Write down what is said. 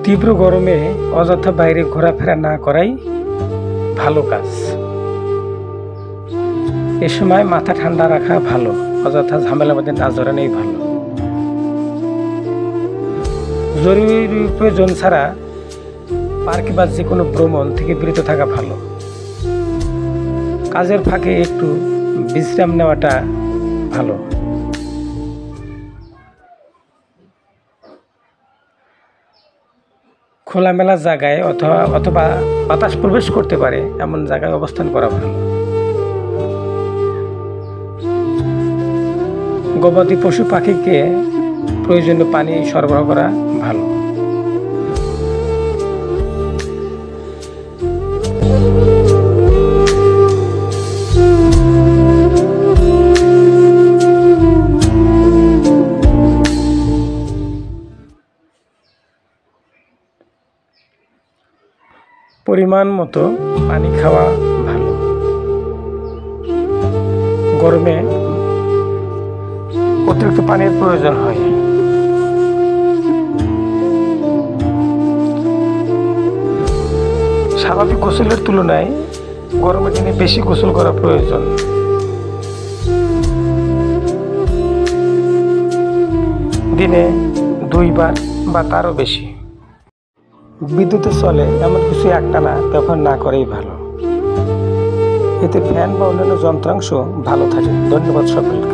তীব্র গরমে অযথা বাইরে ঘোরাফেরা না করাই ভালো কাজ। এ সময় মাথা ঠান্ডা রাখা ভালো, অযথা ঝামেলার মধ্যে না জড়ানোই ভালো। জরুরি প্রয়োজন ছাড়া পার্কে বা যে কোনো ভ্রমণ থেকে বিরত থাকা ভালো। কাজের ফাঁকে একটু বিশ্রাম নেওয়াটা ভালো। খোলামেলা জায়গায় অথবা বাতাস প্রবেশ করতে পারে এমন জায়গায় অবস্থান করা ভালো। গবাদি পশু পাখিকে প্রয়োজনীয় পানি সরবরাহ করা ভালো। পরিমাণ মতো পানি খাওয়া ভালো। গরমে অতিরিক্ত পানির প্রয়োজন হয়। স্বাভাবিক গোসলের তুলনায় গরমের দিনে বেশি গোসল করা প্রয়োজন। দিনে 2 বার বা তারও বেশি। বিদ্যুতে চলে এমন কিছু একটানা ব্যবহার না করেই ভালো। এতে ফ্যান বা অন্যান্য যন্ত্রাংশ ভালো থাকে। ধন্যবাদ সকলকে।